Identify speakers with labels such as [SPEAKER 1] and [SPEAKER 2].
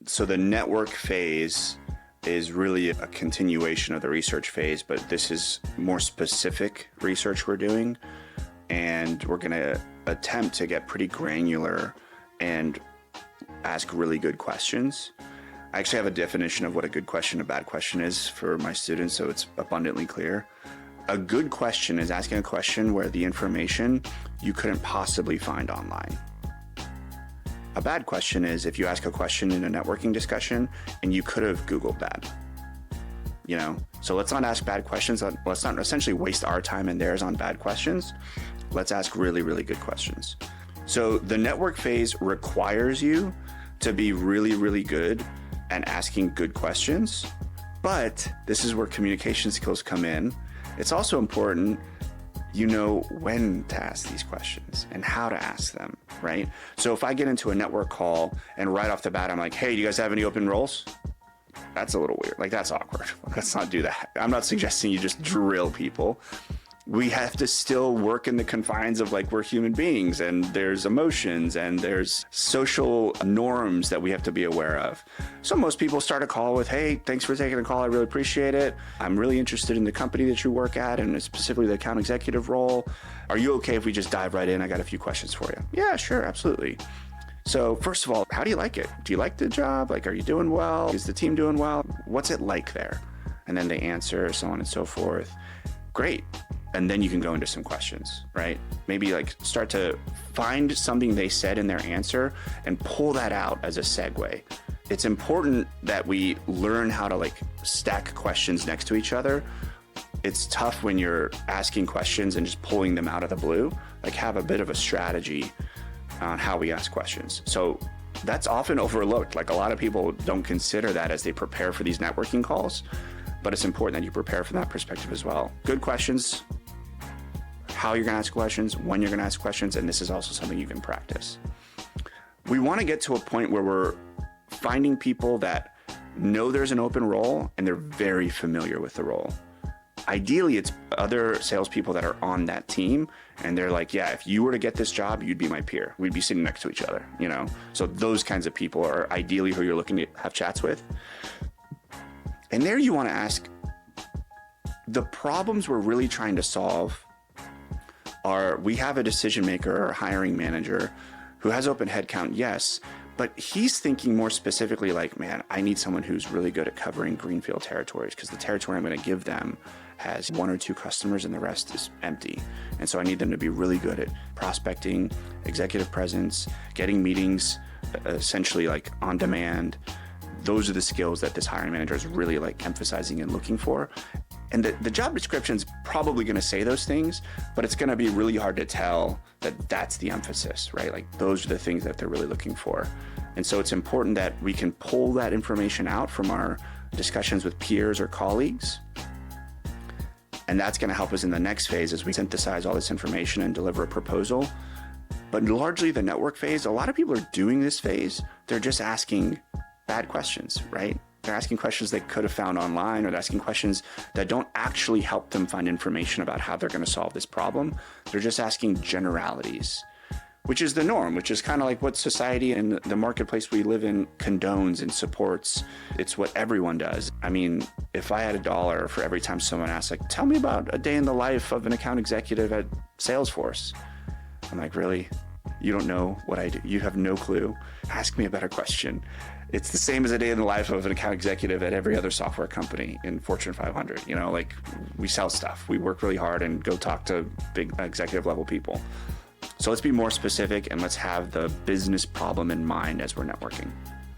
[SPEAKER 1] So the network phase is really a continuation of the research phase, but this is more specific research we're doing. And we're going to attempt to get pretty granular and ask really good questions. I actually have a definition of what a good question, a bad question is for my students, so it's abundantly clear. A good question is asking a question where the information you couldn't possibly find online. A bad question is if you ask a question in a networking discussion and you could have Googled that. You know, so let's not ask bad questions. Let's not essentially waste our time and theirs on bad questions. Let's ask really, really good questions. So the network phase requires you to be really, really good at asking good questions, but this is where communication skills come in. It's also important you know when to ask these questions and how to ask them, right? So if I get into a network call and right off the bat, I'm like, hey, do you guys have any open roles? That's a little weird. Like, that's awkward. Let's not do that. I'm not suggesting you just drill people. We have to still work in the confines of, like, we're human beings and there's emotions and there's social norms that we have to be aware of. So most people start a call with, hey, thanks for taking the call. I really appreciate it. I'm really interested in the company that you work at and specifically the account executive role. Are you okay if we just dive right in? I got a few questions for you. Yeah, sure. Absolutely. So first of all, how do you like it? Do you like the job? Like, are you doing well? Is the team doing well? What's it like there? And then they answer, so on and so forth. Great. And then you can go into some questions, right? Maybe like start to find something they said in their answer and pull that out as a segue. It's important that we learn how to like stack questions next to each other. It's tough when you're asking questions and just pulling them out of the blue. Like, have a bit of a strategy on how we ask questions. So that's often overlooked. Like, a lot of people don't consider that as they prepare for these networking calls, but it's important that you prepare from that perspective as well. Good questions, how you're gonna ask questions, when you're gonna ask questions, and this is also something you can practice. We wanna get to a point where we're finding people that know there's an open role and they're very familiar with the role. Ideally, it's other salespeople that are on that team and they're like, yeah, if you were to get this job, you'd be my peer. We'd be sitting next to each other, you know? So those kinds of people are ideally who you're looking to have chats with. And there you wanna ask, the problems we're really trying to solve are, we have a decision maker or a hiring manager who has open headcount, yes, but he's thinking more specifically like, man, I need someone who's really good at covering greenfield territories because the territory I'm going to give them has 1 or 2 customers and the rest is empty. And so I need them to be really good at prospecting, executive presence, getting meetings, essentially like on demand. Those are the skills that this hiring manager is really like emphasizing and looking for. And the job description's probably going to say those things, but it's going to be really hard to tell that that's the emphasis, right? Like, those are the things that they're really looking for. And so it's important that we can pull that information out from our discussions with peers or colleagues. And that's going to help us in the next phase as we synthesize all this information and deliver a proposal. But largely the network phase, a lot of people are doing this phase. They're just asking bad questions, right? They're asking questions they could have found online, or they're asking questions that don't actually help them find information about how they're going to solve this problem. They're just asking generalities, which is the norm, which is kind of like what society and the marketplace we live in condones and supports. It's what everyone does. I mean, if I had $1 for every time someone asks, like, tell me about a day in the life of an account executive at Salesforce. I'm like, really? You don't know what I do? You have no clue? Ask me a better question. It's the same as a day in the life of an account executive at every other software company in Fortune 500. You know, like, we sell stuff. We work really hard and go talk to big executive level people. So let's be more specific and let's have the business problem in mind as we're networking.